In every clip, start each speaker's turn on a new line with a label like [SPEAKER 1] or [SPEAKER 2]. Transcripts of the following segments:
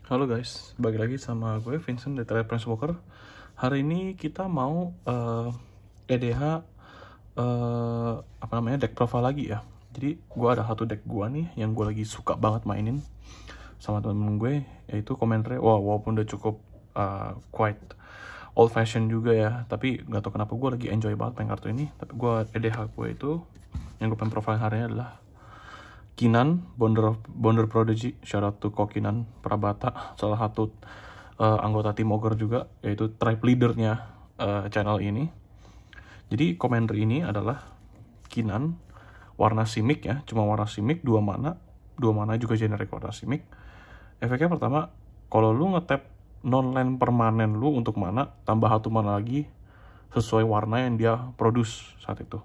[SPEAKER 1] Halo guys, balik lagi sama gue Vincent dari Trade Planeswalker. Hari ini kita mau EDH deck profile lagi ya. Jadi gue ada satu deck gue nih yang gue lagi suka banget mainin sama temen gue, yaitu Commander. Walaupun udah cukup quite old fashion juga ya, tapi nggak tahu kenapa gue lagi enjoy banget main kartu ini. Tapi gue EDH gue itu yang gue pengen profile hari ini adalah Kinan, Bonder Prodigy. Shout out to Kokinan Prabata, salah satu anggota tim Ogre juga, yaitu tribe leadernya channel ini. Jadi commander ini adalah Kinan, warna Simic ya, cuma warna Simic, 2 mana juga generic warna Simic. Efeknya pertama, kalau lu ngetap non-land permanen lu untuk mana, tambah 1 mana lagi sesuai warna yang dia produce saat itu.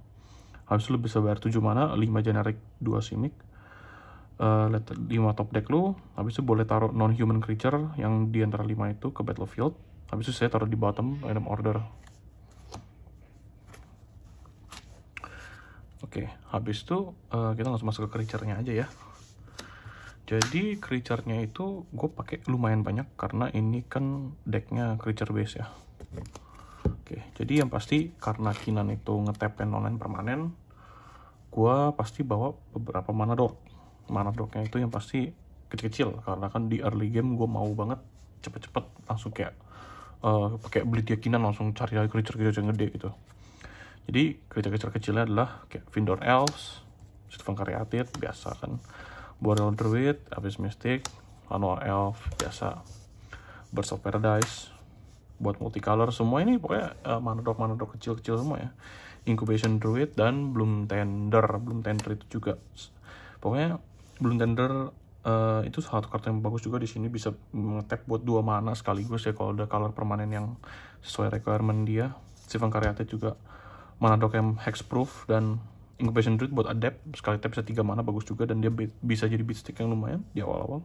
[SPEAKER 1] Habis itu lu bisa bayar 7 mana, 5 generic, 2 Simic. 5 top deck lu, habis itu boleh taruh non-human creature yang di antara 5 itu ke battlefield. Habis itu saya taruh di bottom random order. Oke, habis itu kita langsung masuk ke creature-nya aja ya. Jadi creature-nya itu gue pakai lumayan banyak karena ini kan decknya creature base ya. Oke, jadi yang pasti karena Kinan itu ngetapin non-land permanen, gue pasti bawa beberapa mana dork. Mana dorknya itu yang pasti kecil-kecil, karena kan di early game gue mau banget cepet-cepet langsung kayak pakai beli dia Kinan langsung cari lagi creature-creature yang gede gitu. Jadi creature-creature kecilnya adalah kayak Vindor Elves, Sylvan Caryatid biasa kan, Boreal Druid, Abyss Mystic, Llanowar Elf biasa, Birds of Paradise buat multicolor. Semua ini pokoknya mana dork kecil-kecil semua ya. Incubation Druid dan Bloom Tender itu juga. Pokoknya Bloom Tender itu salah satu kartu yang bagus juga di sini, bisa ngetap buat 2 mana sekaligus ya kalau udah color permanen yang sesuai requirement dia. Sylvan Caryatid juga mana dork yang hexproof, dan Incubation Druid buat adapt, sekali tap bisa 3 mana bagus juga, dan dia bisa jadi beatstick yang lumayan di awal-awal.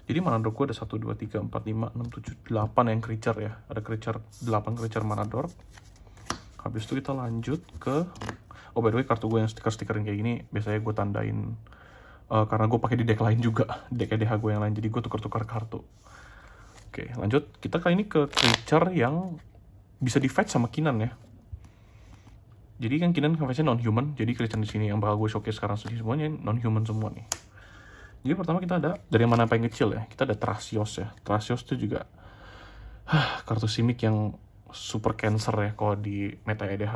[SPEAKER 1] Jadi mana dork gue ada 1, 2, 3, 4, 5, 6, 7, 8 yang creature ya. Ada creature 8 creature mana dork. Habis itu kita lanjut ke, by the way kartu gue yang stiker-stikerin kayak gini biasanya gue tandain karena gue pakai di deck lain juga, deck EDH gue yang lain, jadi gue tukar-tukar kartu. Oke, lanjut. Kita kali ini ke creature yang bisa di-fetch sama Kinan ya. Jadi kan Kinan fetch-nya non-human, jadi creature di sini yang bakal gue showcase sekarang semuanya non-human semua nih. Jadi pertama kita ada dari mana paling kecil ya, kita ada Thrasios ya. Thrasios itu juga kartu Simic yang super cancer ya kalau di meta EDH.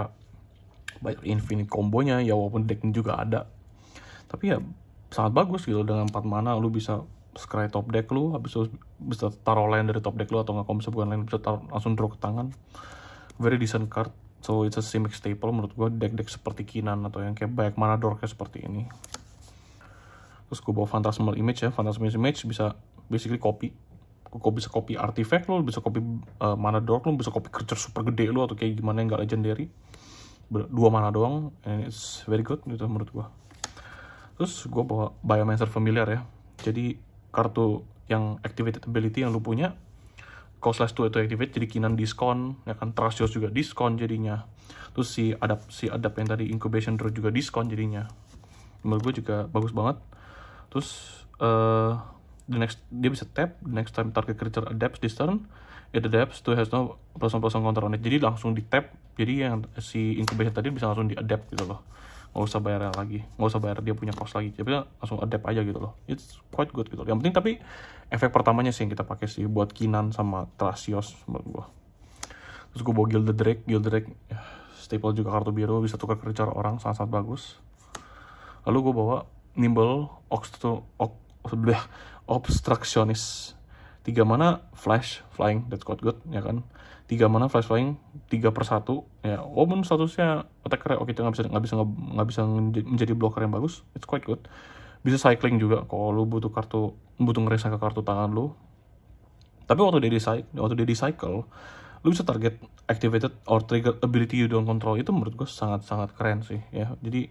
[SPEAKER 1] Banyak infinite kombonya ya, walaupun decknya juga ada, tapi ya sangat bagus gitu. Dengan 4 mana lu bisa scry top deck lu, habis itu bisa taruh land dari top deck lu, atau nggak kalau misalnya bukan land bisa taruh, langsung draw ke tangan. Very decent card, so it's a Simic staple menurut gue. Deck-deck seperti Kinan atau yang kayak banyak mana dorknya seperti ini. Terus gue bawa Phantasmal Image ya. Phantasmal Image bisa basically copy. Gue bisa copy artifact lu, bisa copy mana dork lu, bisa copy creature super gede lu, atau kayak gimana yang gak legendary. 2 mana doang, and it's very good gitu menurut gue. Terus gue bawa Biomancer Familiar ya. Jadi kartu yang activated ability yang lu punya, cost /2 itu activate, jadi Kinan diskon ya kan. Thrasios juga diskon jadinya. Terus si adapt yang tadi Incubation Druid juga diskon jadinya. Menurut gue juga bagus banget. Terus dia bisa tap, the next time target creature adapts this turn, it adapts to has no +1/+1 counter on it. Jadi langsung di tap, jadi yang si Incubation tadi bisa langsung di adapt gitu loh. Nggak usah bayar lagi, nggak usah bayar dia punya cost lagi, tapi langsung adapt aja gitu loh. It's quite good gitu. Yang penting tapi efek pertamanya sih yang kita pakai sih buat Kinan sama Thrasios menurut gua. Terus gue bawa Gilded Drake ya, staple juga kartu biru, bisa tukar creature orang, sangat-sangat bagus. Lalu gue bawa Nimble Obstructionist, 3 mana flash flying, that's quite good ya kan. 3 mana flash flying, 3/1 ya. Walaupun statusnya attacker oke, itu nggak bisa menjadi blocker yang bagus, it's quite good. Bisa cycling juga kalau lu butuh ngeresa ke kartu tangan lu. Tapi waktu dia di cycle, lu bisa target activated or trigger ability you don't control. Itu menurut gue sangat-sangat keren sih ya. Jadi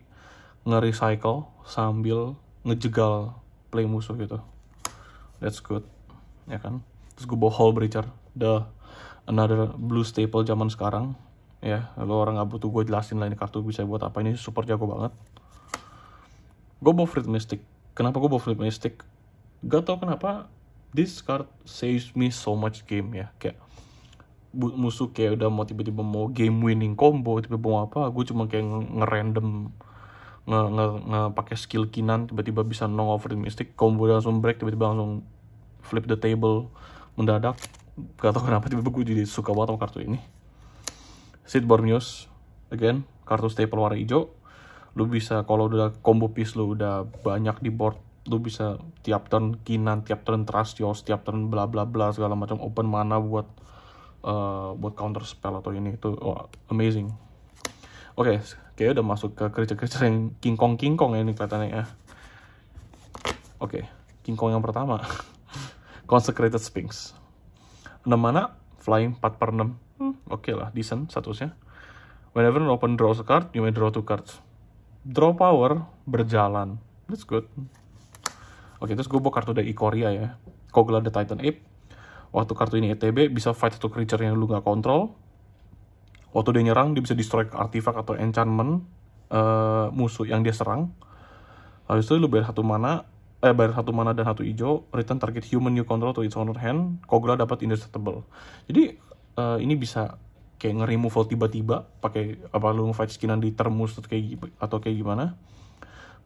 [SPEAKER 1] nge-recycle sambil ngejegal play musuh gitu, that's good ya kan. Terus gue bawa Hullbreacher, another blue staple zaman sekarang ya. Lo orang nggak butuh gue jelasin lah ini kartu bisa buat apa, ini super jago banget. Gue bawa Fleet Mystic. Kenapa gue bawa Fleet Mystic? Gak tau kenapa This card saves me so much game ya. Kayak musuh kayak udah mau tiba-tiba mau game winning combo, tiba-tiba mau apa, gue cuma kayak nge-random pakai skill kinan, tiba-tiba bisa knock over the mystic, combo langsung break, tiba-tiba langsung flip the table mendadak. Gak tau kenapa tiba-tiba gue jadi suka banget sama kartu ini. Sid Borneos, again, kartu staple warna hijau. Lu bisa kalau udah combo piece lu udah banyak di board, lu bisa tiap turn kinan, tiap turn Thrasios, tiap turn bla bla bla segala macam open mana buat counter spell atau ini itu amazing. Oke, kayak udah masuk ke creature yang King Kong ya ini kelihatannya ya. Oke, King Kong yang pertama. Consecrated Sphinx. 6 mana, flying 4/6. Oke lah, decent statusnya. Whenever an open draws a card, you may draw 2 cards. Draw power, berjalan. That's good. Oke, terus gue bawa kartu dari Ikoria ya. Kogla the Titan Ape. Waktu kartu ini ETB, bisa fight satu creature yang lu gak kontrol. Waktu dia nyerang, dia bisa destroy artifact atau enchantment musuh yang dia serang. Habis itu lu bayar 1 mana dan 1 hijau, return target human you control to its owner hand, Kogla dapat indestructible. Jadi ini bisa kayak nge-removal tiba-tiba, pakai apa lu nge-fight skinan di termus atau kayak gimana.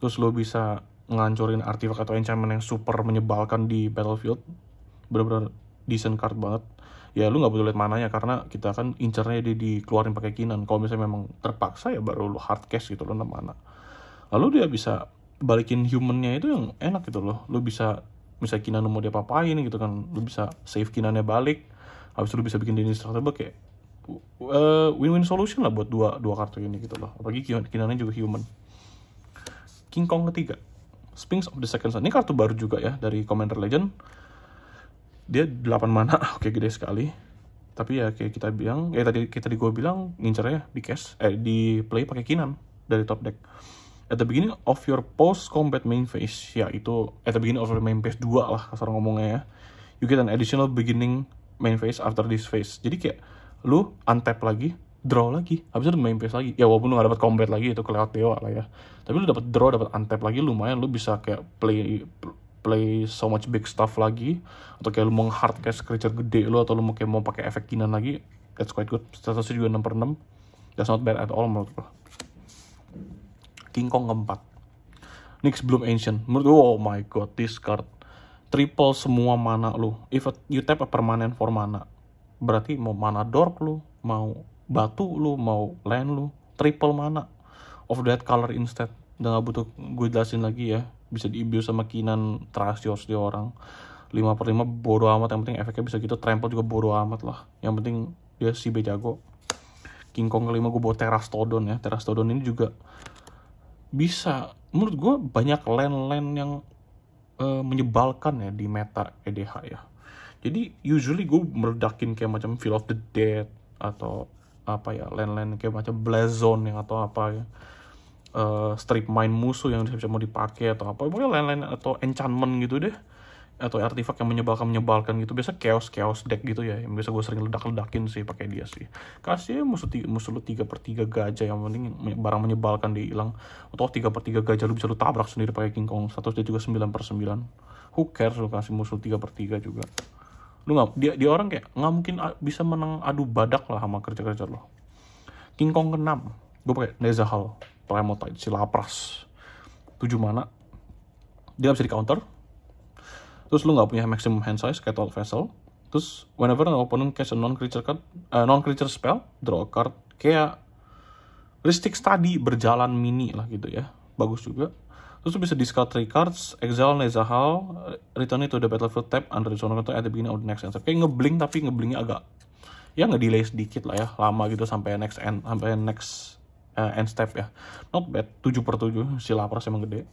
[SPEAKER 1] Terus lu bisa ngancurin artifact atau enchantment yang super menyebalkan di battlefield. Bener-bener decent card banget. Ya lu nggak butuh lihat mananya karena kita kan incernya dia dikeluarin pakai kinan. Kalau misalnya memang terpaksa ya baru lu hard cash gitu, lu 6 mana. Lalu dia bisa balikin humannya itu yang enak gitu loh. Lu bisa misalnya kinan lu mau dia papain gitu kan, lu bisa save kinannya balik. Habis itu lu bisa bikin dia indestructible, kayak win-win solution lah buat dua kartu ini gitu loh. Apalagi kinannya juga human. King Kong ketiga, Sphinx of the Second Sun. Ini kartu baru juga ya dari Commander Legend. Dia 8 mana, oke gede sekali. Tapi ya kayak kita bilang, tadi gue bilang ngincernya di cash, di play pakai kinan dari top deck. At the beginning of your post combat main phase, ya itu at the beginning of your main phase 2 lah kasar ngomongnya ya. You get an additional beginning main phase after this phase. Jadi kayak lu untap lagi, draw lagi, habis itu main phase lagi. Ya walaupun lu gak dapat combat lagi, itu kelewat dewa lah ya. Tapi lu dapat draw, dapat untap lagi, lumayan lu bisa kayak play so much big stuff lagi, atau kayak lu mau hard cash creature gede lu, atau lu mau pakai efek kinan lagi. That's quite good. Statusnya juga 6/6. That's not bad at all menurut gue. King Kong keempat, Nyx Bloom Ancient. Menurut gue, oh my god, this card triple semua mana lu. If you tap a permanent for mana, berarti mau mana dork lu, mau batu lu, mau land lu, triple mana of that color instead. Udah gak butuh gue jelasin lagi ya. Bisa di-abuse sama kinan Thrasios dia orang. 5/5 bodo amat, yang penting efeknya bisa gitu. Trample juga bodo amat lah, yang penting dia si bejago. King Kong kelima gue bawa Terastodon ya. Terastodon ini juga bisa, menurut gue banyak land yang menyebalkan ya di meta EDH ya. Jadi usually gue meledakin kayak macam Field of the Dead atau apa ya, land kayak macam Blazon yang atau apa ya, strip mine musuh yang bisa mau dipakai atau apa, pokoknya land atau enchantment gitu deh, atau artifact yang menyebalkan gitu. Biasa chaos deck gitu ya, yang biasa gue sering ledakin sih pakai dia sih. Kasih musuh lu 3/3 gajah, yang penting barang menyebalkan dia hilang. Atau 3/3 gajah lu bisa lu tabrak sendiri pakai King Kong. Status dia juga 9/9. Who cares lu kasih musuh 3/3 juga. Lu nggak, dia orang kayak nggak mungkin bisa menang adu badak lah sama kerja lo. King Kong ke-6 gue pakai Nezahal Primal Tide, si Lapras. 7 mana, dia bisa di counter. Terus lu nggak punya maximum hand size kayak Total Vessel. Terus whenever an opponent casts a non-creature spell, draw a card. Kayak Ristic Study berjalan mini lah gitu ya. Bagus juga. Terus lu bisa discard 3 cards, exile Nezahal, return it to the battlefield tab under the zone control at the beginning of the next end step. Kayak ngeblink, tapi ngeblinknya agak ya nge-delay sedikit lah ya, lama gitu sampai next end step ya. Not bad. 7/7 si Lapras emang gede.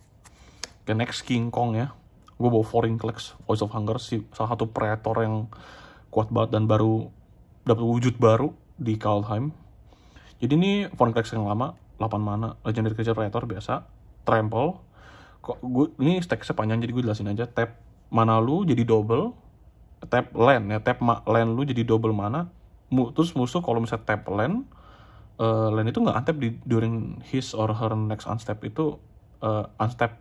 [SPEAKER 1] Ke next King Kong ya. Gue bawa Foreign Clicks, Voice of Hunger, salah satu predator yang kuat banget dan baru dapat wujud baru di Kaldheim. Jadi ini Foreign Clicks yang lama, 8 mana, legendary creature predator biasa, trample. Ini stack-nya panjang jadi gue jelasin aja. Tap mana lu jadi double, tap land ya, tap land lu jadi double mana. Terus musuh kalau misalnya tap land itu nggak untap during his or her next unstep itu unstep.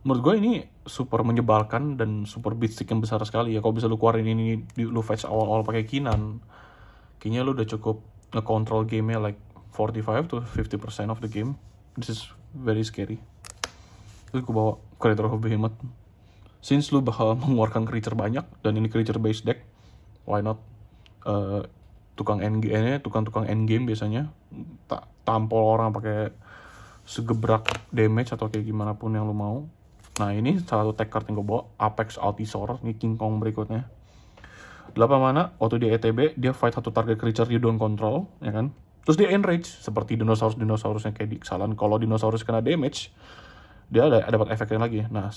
[SPEAKER 1] Menurut gue ini super menyebalkan dan super beat stick yang besar sekali ya. Kalau bisa lu keluarin ini, lu fetch awal-awal pakai Kinan, kayaknya lu udah cukup nge-control gamenya like 45 to 50% of the game. This is very scary. Terus gue bawa Creator of Behemoth. Since lu bakal mengeluarkan creature banyak, dan ini creature based deck, why not? Tukang endgame biasanya tampol orang pakai segebrak damage atau kayak gimana pun yang lu mau. Nah ini salah satu tag card yang gue bawa, Apex Altisaur, ini King Kong berikutnya. 8 mana, waktu dia ETB, dia fight satu target creature you don't control, ya kan? Terus dia enrage, seperti dinosaurusnya kayak di Xalan. Kalau dinosaurus kena damage, dia ada dapat efeknya lagi. Nah,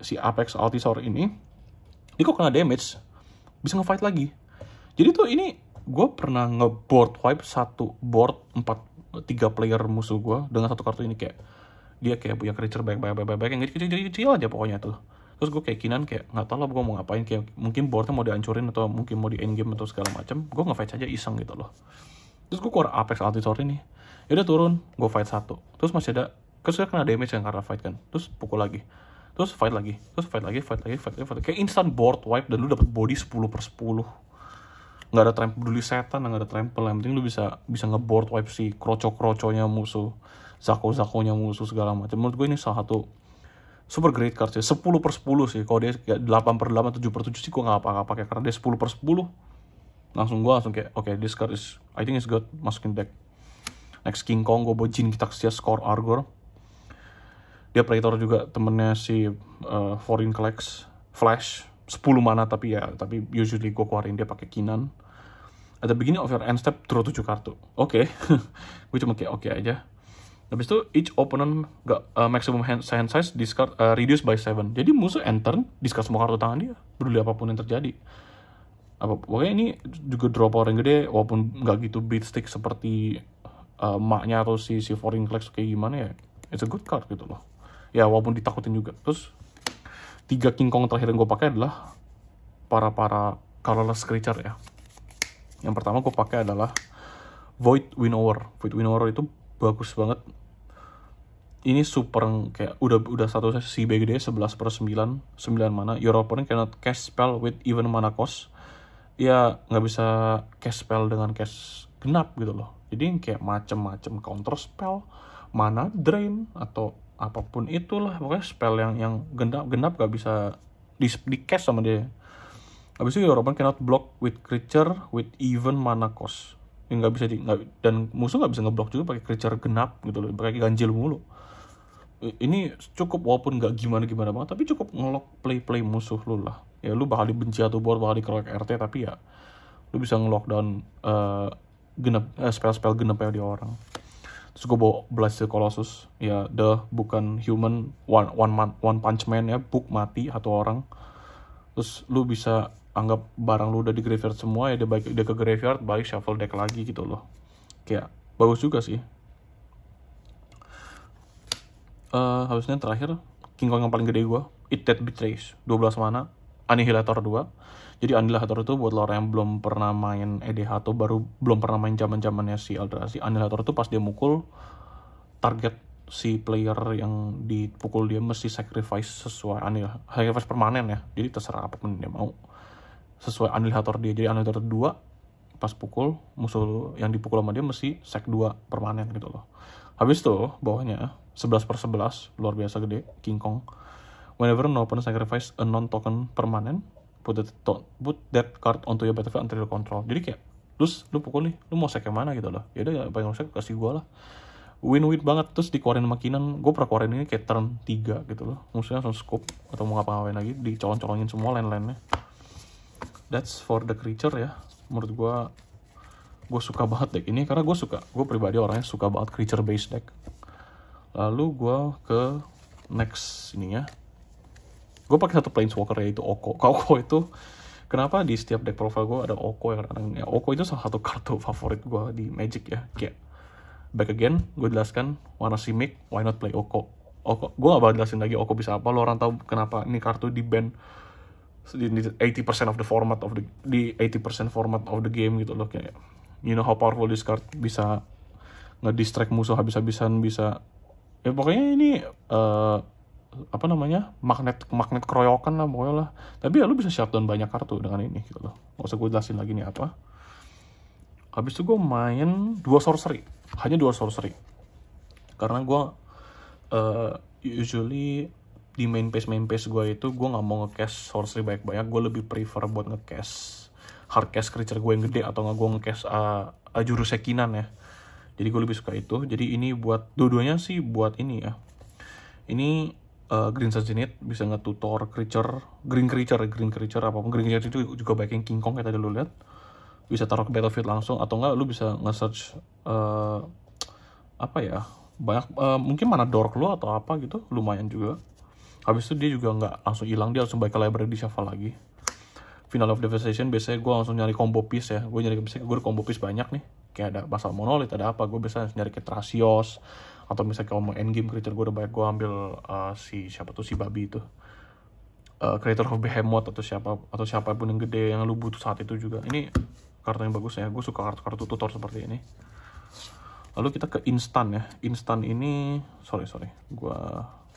[SPEAKER 1] si Apex Altisaur ini, dia kok kena damage, bisa nge-fight lagi. Jadi tuh ini, gue pernah nge-board wipe satu board 3 player musuh gue dengan satu kartu ini. Kayak dia kayak punya creature baik yang kecil aja pokoknya tuh. Terus gue kayak Kinan kayak nggak tahu lah gue mau ngapain, kayak mungkin boardnya mau dihancurin atau mungkin mau di endgame atau segala macam. Gue nge-fight aja iseng gitu loh. Terus gue keluar Apex Altisaur ini, ya udah turun, gue fight satu, terus masih ada, terus dia kena damage kan karena fight kan, terus pukul lagi, terus fight lagi, kayak instant board wipe dan lu dapat body 10/10. Nggak ada trample peduli setan, nggak ada trample, yang penting lu bisa nge-board wipe si kroco-kroconya musuh, Zako-Zakonya musuh segala macam. Menurut gue ini salah satu super great card sih. 10/10 sih. Kalau dia kayak 8/8, 7/7 sih gue nggak pakai, karena dia 10/10 langsung kayak oke, this card is, I think it's good, masukin deck. Next King Kong, gue bawa Jin Gitaxias Score Argor. Dia Praetor juga, temennya si Foreign Collects Flash, 10 mana, tapi usually gue keluarin dia pakai Kinan. At the beginning of your end step, draw 7 kartu. Oke. Gue cuma kayak oke aja. Habis itu each opponent maximum hand size discard reduce by 7. Jadi musuh enter discard semua kartu tangan dia, peduli apapun yang terjadi. Pokoknya ini juga draw power yang gede, walaupun nggak gitu beat stick seperti maknya atau si Foreign Collects kayak gimana ya. It's a good card gitu loh. Ya walaupun ditakutin juga. Terus 3 King Kong terakhir yang gue pakai adalah para colorless creature ya. Yang pertama gue pakai adalah Void Winnower. Void Winnower itu bagus banget. Ini super kayak udah statusnya si gede, 11/9 mana. Your opponent cannot cast spell with even mana cost. Ya nggak bisa cast spell dengan cast genap gitu loh. Jadi kayak macem-macem counter spell, mana drain atau apapun itulah, pokoknya spell yang genap gak bisa di cast sama dia. Habis itu your opponent cannot block with creature with even mana cost. Yang nggak bisa dan musuh nggak bisa ngeblock juga pakai creature genap gitu loh, pakai ganjil mulu. Ini cukup, walaupun nggak gimana banget, tapi cukup ngelock play musuh lu lah. Ya lu bakal dibenci atau board, bakal dikeroyok RT, tapi ya lu bisa nge-lockdown spell genepnya di orang. Terus gue bawa Blast the Colossus, ya bukan human, one punch man ya, book mati atau orang. Terus lu bisa anggap barang lu udah di graveyard semua, ya dia ke graveyard, balik shuffle deck lagi gitu loh. Kayak bagus juga sih. Habisnya terakhir King Kong yang paling gede gue, It That Betrays, 12 mana, Annihilator 2. Jadi Annihilator itu buat lo orang yang belum pernah main EDH atau belum pernah main zaman-zamannya si Eldrazi. Annihilator itu pas dia mukul, target si player yang dipukul dia mesti sacrifice sesuai sacrifice permanen ya. Jadi terserah apapun dia mau, sesuai Annihilator dia. Jadi Annihilator 2 pas pukul, musuh yang dipukul sama dia mesti sack 2 permanen gitu loh. Habis itu bawahnya 11/11, luar biasa gede, King Kong. Whenever an opponent sacrifice a non-token permanen, put that card onto your battlefield until you control. Jadi kayak lu pukul nih, lu mau sack yang mana gitu loh. Ya udah, paling mau sack kasih gue lah. Win-win banget. Terus dikeluarin makinan, gue pernah keluarin ini kayak turn 3 gitu loh. Musuhnya langsung scope atau mau ngapa-ngapain lagi, dicolong-colongin semua line-line-nya. That's for the creature ya. Menurut gue suka banget deck ini, karena gue pribadi orangnya suka banget creature based deck. Lalu gue ke next ininya, gue pakai satu planeswalker yaitu Oko. Oko itu kenapa di setiap deck profile gue ada Oko ya, karena Oko itu salah satu kartu favorit gue di Magic ya. Kayak back again, gue jelaskan, wanna Simic, why not play Oko. Gue gak bakal jelasin lagi Oko bisa apa. Lo orang tahu kenapa ini kartu di ban di 80% of the format di 80% format of the game gitu loh. Kayak you know how powerful this card, bisa ngedistract musuh habis-habisan, bisa ya pokoknya ini apa namanya, magnet keroyokan lah pokoknya lah. Tapi ya lu bisa shutdown banyak kartu dengan ini gitu loh. Gak usah gue jelasin lagi nih apa. Habis itu gue main 2 sorcery, hanya 2 sorcery. Karena gue usually di main phase gue itu gue nggak mau nge-cast sorcery banyak-banyak. Gue lebih prefer buat nge-cast hard cast creature gue yang gede, atau nggak gue nge-cast jurus Kinan ya. Jadi gue lebih suka itu. Jadi ini buat dua-duanya sih buat ini ya. Ini Green Sun Zenith bisa nge-tutor creature, green creature apapun. Green creature itu juga baik yang King Kong kayak tadi lu lihat. Bisa taruh ke battlefield langsung, atau enggak lu bisa nge-search apa ya, banyak mungkin mana dork lu atau apa gitu, lumayan juga. Habis itu dia juga nggak langsung hilang, dia langsung balik ke library, di shuffle lagi. Final of Devastation biasanya gue langsung nyari combo piece ya. Gue nyari biasanya gue combo piece banyak nih, kayak ada Basal Monolith, ada apa, gue biasa nyari ke Thrasios, atau misalnya kalau mau endgame creature gue udah banyak, gue ambil si babi itu, Creator of Behemoth atau siapapun yang gede yang lu butuh saat itu juga. Ini kartu yang bagus ya, gue suka kartu-kartu tutor seperti ini. Lalu kita ke instan ya. Instan ini sorry gue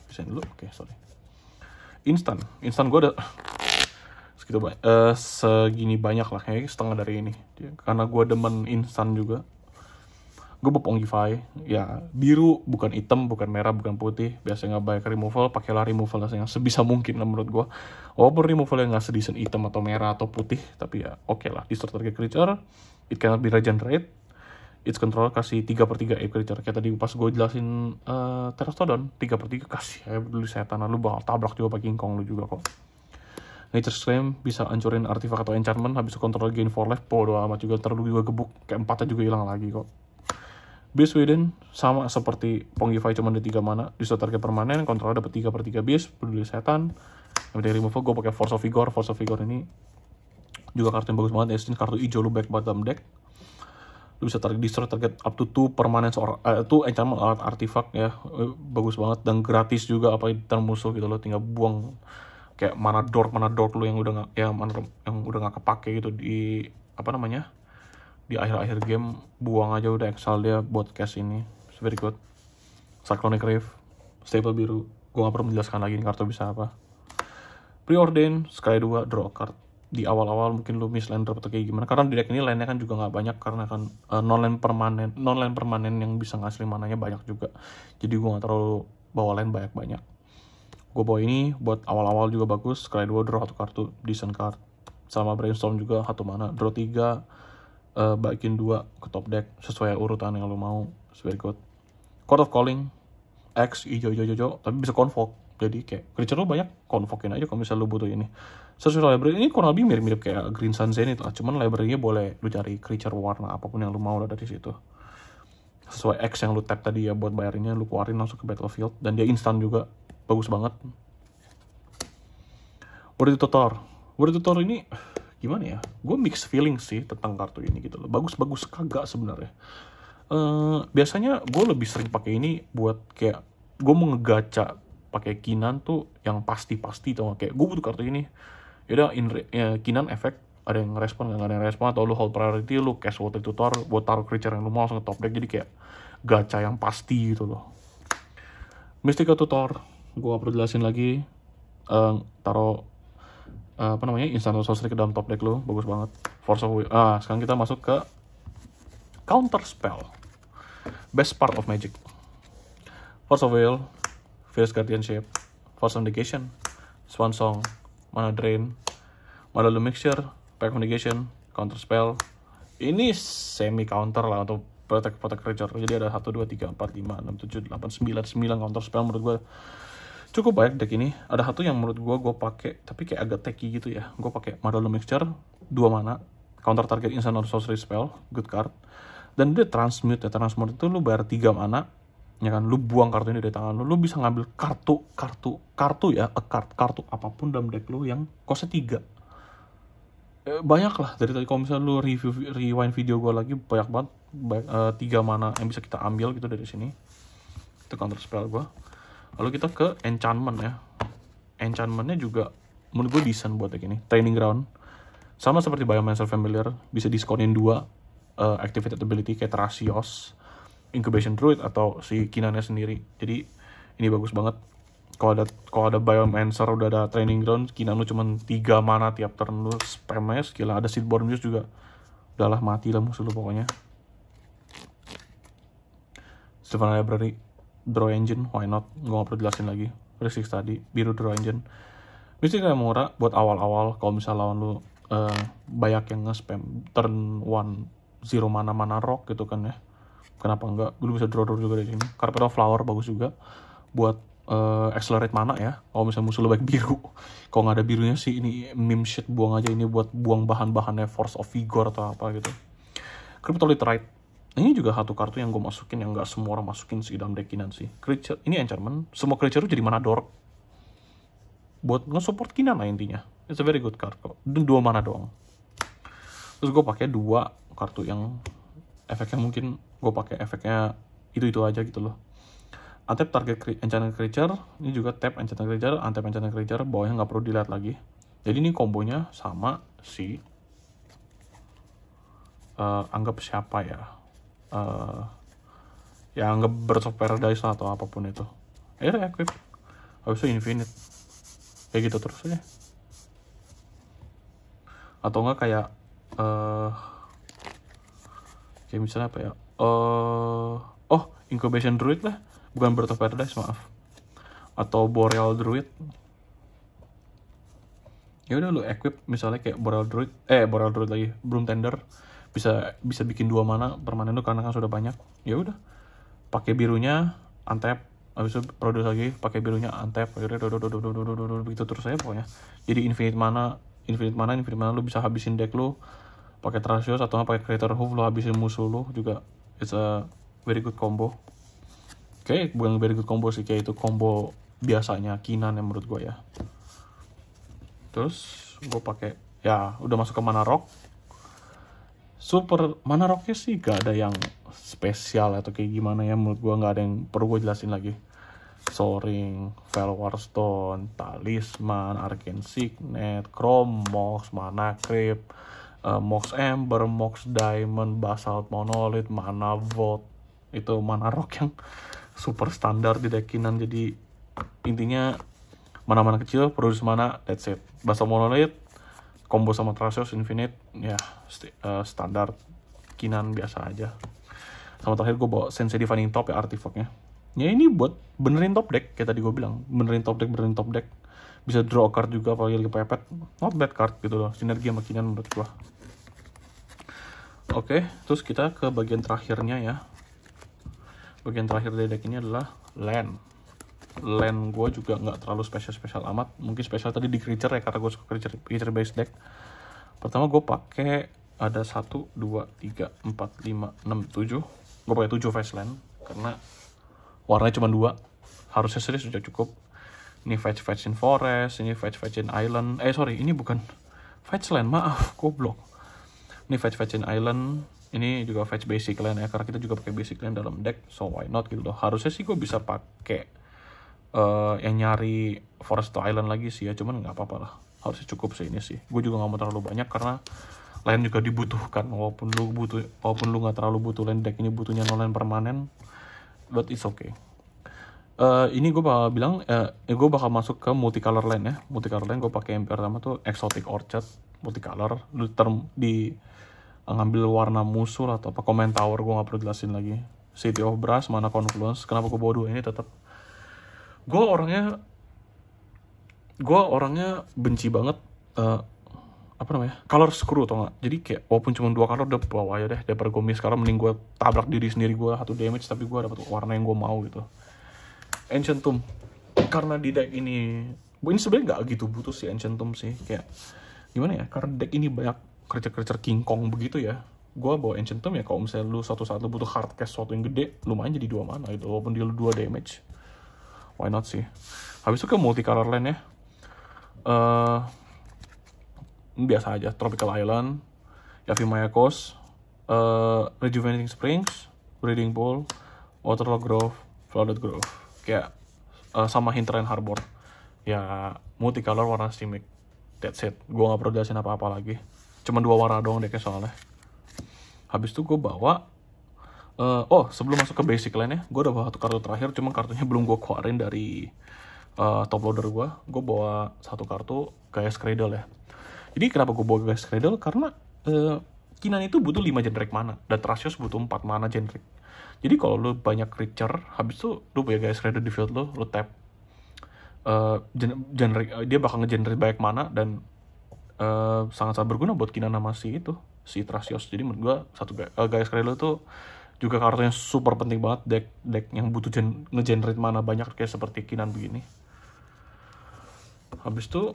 [SPEAKER 1] pisahin dulu. Oke, sorry. Instan gue ada segitu banyak, segini banyak lah, kayak setengah dari ini. Karena gue demen instan juga, gue bawa Pongify ya, biru, bukan hitam, bukan merah, bukan putih. Biasanya nggak banyak removal, pakailah removal yang sebisa mungkin lah menurut gue. Walaupun removal yang nggak sedisen hitam atau merah atau putih, tapi ya oke lah. Destroy target creature, it cannot be regenerate, its control kasih 3/3 creature. Kayak tadi pas gue jelasin Terastodon, 3/3 kasih ya dulu setan, lu bakal tabrak juga pakai King Kong lu juga kok. Nature's Claim bisa hancurin artifak atau enchantment, habis itu control gain 4 life, bodo amat juga, ntar lu juga gebuk, kayak 4-nya juga hilang lagi kok. Beast Within sama seperti Pongify, cuma ada 3 mana, di target permanen, kontrol dapat 3/3 beast, peduli setan. Dari removal gue pakai Force of Vigor ini juga kartu yang bagus banget ya, kartu hijau lu back bottom deck. Lu bisa destroy target up to 2 permanen itu enchantment artifak ya, bagus banget dan gratis juga apa yang musuh gitu, lo tinggal buang kayak mana dork lu yang udah nggak kepake gitu di apa namanya, di akhir game, buang aja udah, exile dia buat cash ini. It's very good. Cyclonic Rift, staple biru, gue gak perlu menjelaskan lagi ini kartu bisa apa. Preordain sekali 2 draw card. Di awal-awal mungkin lu miss land drop atau kayak gimana, karena di deck ini land-nya kan juga nggak banyak, karena kan non land permanen yang bisa ngasih mananya banyak juga, jadi gue nggak terlalu bawa land banyak. Gue bawa ini buat awal-awal juga bagus, sekali 2 draw 1 kartu, decent card. Sama Brainstorm juga 1 mana, draw 3, bagiin 2 ke top deck sesuai urutan yang lu mau. It's very good. Court of Calling X hijau tapi bisa convoke, jadi kayak creature lu banyak, convokein aja kalau misalnya lu butuh ini. Sesuai library ini kurang lebih mirip kayak Green Sun Zenith lah, cuman library-nya boleh lu cari creature warna apapun yang lu mau lah dari situ. Sesuai X yang lu tap tadi ya, buat bayarinnya lu keluarin langsung ke battlefield, dan dia instan juga, bagus banget. Worthy Tutor ini gimana ya, gue mixed feeling sih tentang kartu ini gitu loh. Bagus kagak sebenarnya. Biasanya gue lebih sering pakai ini buat kayak gue mau ngegacha pakai Kinan tuh yang pasti tuh, kayak gue butuh kartu ini, yaudah Kinan efek, ada yang respon, nggak ada yang respon, atau lu hold priority, lu cast Worthy Tutor buat taruh creature yang lu mau langsung ke top deck, jadi kayak gacha yang pasti gitu loh. Mystica Tutor gue gak perlu jelasin lagi, taruh instant sorcery ke dalam top deck lo, bagus banget. Force of Will. Sekarang kita masuk ke counter spell, best part of Magic. Force of Will, Fierce Guardianship, Force of Negation, Swan Song, Mana Drain, Madalu Mixture, Pack of Negation, counter spell. Ini semi counter lah untuk protect creature. Jadi ada 1, 2, 3, 4, 5, 6, 7, 8, 9 counter spell. Menurut gue cukup baik deck ini. Ada satu yang menurut gue pakai, tapi kayak agak techy gitu ya. Gue pakai Madalu Mixture 2 mana, counter target instant or sorcery spell, good card. Dan dia transmute ya. Transmute itu lu bayar 3 mana, ya kan, lu buang kartu ini dari tangan lu. Lu bisa ngambil kartu ya, kartu apapun dalam deck lu yang costnya 3. Banyak lah dari tadi, kalau misalnya lu rewind video gue lagi, banyak banget 3 mana yang bisa kita ambil gitu dari sini. Itu counter spell gue. Lalu kita ke enchantment ya. Enchantmentnya juga menurut gue decent buat deck ini. Training Ground, sama seperti Biomancer Familiar, bisa diskonin 2 activated ability kayak Thrasios, Incubation Druid, atau si Kinannya sendiri. Jadi ini bagus banget. Kalau ada Biomancer, udah ada Training Ground, Kinan lu cuma 3 mana tiap turn lu spam aja skill. Ada Seedborn Muse juga. Udahlah mati lah musuh lu pokoknya. Steven Library, Draw Engine, why not? Gue gak perlu jelasin lagi. Resist tadi, biru Draw Engine. Mesti kayak murah buat awal-awal kalau misalnya lawan lu banyak yang nge-spam turn 1 0 mana rock gitu kan ya. Kenapa enggak? Lu bisa draw juga dari sini. Carpet of Flower bagus juga buat accelerate mana ya. Kalau misalnya musuh lu baik biru. Kalau nggak ada birunya sih ini meme shit, buang aja ini buat buang bahan-bahannya Force of Vigor atau apa gitu. Cryptolithrite. Ini juga satu kartu yang gue masukin yang nggak semua orang masukin sih dalam deck Kinan sih. Creature ini enchantment, semua creature jadi mana dork. Buat nge-support Kinan lah intinya. It's a very good card kok. Dan 2 mana doang. Terus gue pakai 2 kartu yang efeknya mungkin gue pakai efeknya itu aja gitu loh. Untap target enchanted creature, ini juga tap enchanted creature, untap enchanted creature, bawahnya nggak perlu dilihat lagi. Jadi ini kombonya sama si anggap siapa ya, ya anggap Birds of Paradise atau apapun itu. Ya equip, habis itu infinite, kayak gitu terus aja. Atau nggak kayak kayak misalnya apa ya, Incubation Druid lah. Bukan Bird of Paradise, maaf. Atau Boreal Druid. Ya udah lu equip misalnya kayak Boreal Druid lagi, Broom Tender. Bisa bikin 2 mana permanen lu karena kan sudah banyak. Ya udah. Pakai birunya untap, habis itu produce lagi, pakai birunya untap, begitu terus aja pokoknya. Jadi infinite mana lu bisa habisin deck lu. Pakai Thrasios atau pakai Creator Hoof lu habisin musuh lu juga. It's a very good combo. Oke, bukan very good combo sih, kayak itu combo biasanya Kinan yang menurut gue ya. Terus gue pakai ya udah masuk ke mana rock. Super mana rocknya sih gak ada yang spesial atau kayak gimana ya, menurut gue nggak ada yang perlu gue jelasin lagi. Soaring, Velwar Stone, Talisman, Arcane Signet, Chrome Mox, Mana Crypt, Mox Ember, Mox Diamond, Basalt Monolith, Mana Vault. Itu mana rock yang super standar di deck Kinan. Jadi intinya mana-mana kecil produce mana, that's it. Basalt Monolith combo sama Thrasios Infinite ya, standar Kinan biasa aja. Sama terakhir gue bawa Sensei Defining Top ya, artifactnya ya. Ini buat benerin top deck kayak tadi gue bilang, benerin top deck. Bisa draw card juga apalagi lagi pepet, not bad card gitu loh, sinergi sama Kinan menurut gue. Oke, terus kita ke bagian terakhirnya ya. Bagian terakhir dari deck ini adalah land. Land gue juga nggak terlalu spesial amat. Mungkin spesial tadi di creature ya, karena gue suka creature based deck. Pertama gue pakai ada 1, 2, 3, 4, 5, 6, 7. Gue pakai 7 face land karena warnanya cuma 2. Harusnya serius sudah cukup. Ini fetch in forest, ini fetch in island. Ini bukan fetch land, maaf, goblok. Ini fetch in island. Ini juga fetch basic land ya, karena kita juga pakai basic land dalam deck, so why not gitu loh. Harusnya sih gue bisa pakai yang nyari forest to island lagi sih ya, cuman nggak apa-apa lah. Harusnya cukup sih ini sih. Gue juga nggak mau terlalu banyak karena land juga dibutuhkan. Walaupun lu nggak terlalu butuh land, deck ini butuhnya no land permanen, but it's okay. Ini gue bakal bilang, gue bakal masuk ke multicolor land ya. Multicolor land gue pakai yang pertama tuh Exotic Orchard multicolor. Lu ngambil warna musuh atau apa, Command Tower gue nggak perlu jelasin lagi. City of Brass, Mana Confluence. Kenapa gue bawa 2 ini? Tetap gue orangnya benci banget color screw atau nggak. Jadi kayak walaupun cuma 2 color udah bawa aja deh, daripada gue miss sekarang mending gue tabrak diri sendiri gue 1 damage tapi gue dapat warna yang gue mau gitu. Ancient Tomb, karena di deck ini sebenarnya nggak gitu butuh sih Ancient Tomb sih, kayak gimana ya, karena deck ini banyak creature King Kong begitu ya. Gue bawa Ancient Tomb ya, kalau misalnya lu suatu saat lu butuh hard cast sesuatu yang gede, lumayan jadi 2 mana gitu, walaupun dia lu 2 damage, why not sih. Habis itu ke multicolor land ya. Biasa aja, Tropical Island, Yavimaya Coast, Rejuvenating Springs, Breeding Pool, Waterlogged Grove, Flooded Grove, kayak sama Hinterland Harbor ya, multicolor warna Simic, that's it. Gue gak perlu jelasin apa-apa lagi, cuma 2 warna doang decknya soalnya. Habis itu gue bawa sebelum masuk ke basic land ya, gue udah bawa 1 kartu terakhir, cuma kartunya belum gue keluarin dari top loader gue bawa satu kartu Gaea's Cradle ya. Jadi kenapa gue bawa Gaea's Cradle? Karena Kinan itu butuh 5 generic mana, dan Thrasios butuh 4 mana generic. Jadi kalau lu banyak creature, habis itu lu punya Gaea's Cradle di field lu tap. Dia bakal nge-generate banyak mana, dan sangat-sangat berguna buat Kinan sama si Thrasios. Jadi menurut gue Gaea's Cradle itu juga kartunya super penting banget deck yang butuh nge-generate mana banyak kayak seperti Kinan begini. Habis itu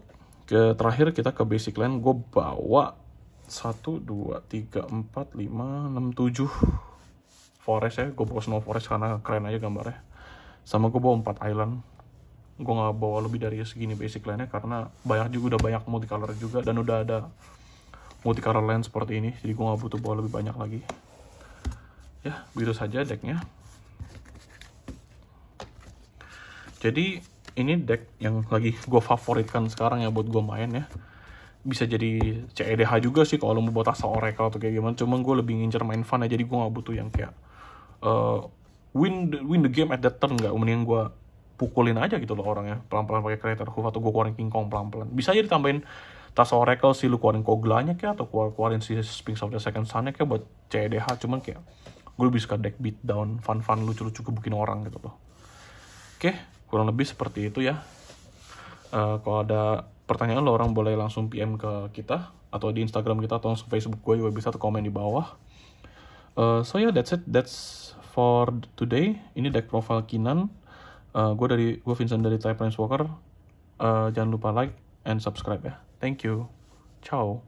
[SPEAKER 1] terakhir kita ke basic line. Gue bawa 1, 2, 3, 4, 5, 6, 7 forest ya. Gue bawa Snow Forest karena keren aja gambarnya. Sama gue bawa 4 island. Gue gak bawa lebih dari segini basic line-nya karena udah banyak multicolor juga, dan udah ada multicolor line seperti ini, jadi gue gak butuh bawa lebih banyak lagi. Ya, begitu saja decknya. Jadi ini deck yang lagi gue favoritkan sekarang ya buat gue main ya. Bisa jadi CEDH juga sih kalau mau buat Asa Oracle atau kayak gimana. Cuman gue lebih ngincer main fun ya, jadi gue gak butuh yang kayak win the game at that turn. Nggak, mending gue pukulin aja gitu loh orangnya pelan-pelan pakai Creator Hoof, atau gue keluarin King Kong pelan-pelan. Bisa aja ditambahin Tasa Oracle sih, lu keluarin Koglanya kayak, atau keluarin si Sphinx of the Second Sun-nya kayak buat CEDH. Cuman kayak gue lebih suka deck beatdown, fun-fun, lucu-lucu gebukin orang gitu loh. Oke, kurang lebih seperti itu ya. Kalau ada pertanyaan lo, orang boleh langsung PM ke kita, atau di Instagram kita, atau langsung Facebook gue juga bisa, atau komen di bawah. So yeah, that's it. That's for today. Ini deck profile Kinan. Gue Vincent dari Type Planeswalker. Jangan lupa like and subscribe ya. Thank you. Ciao.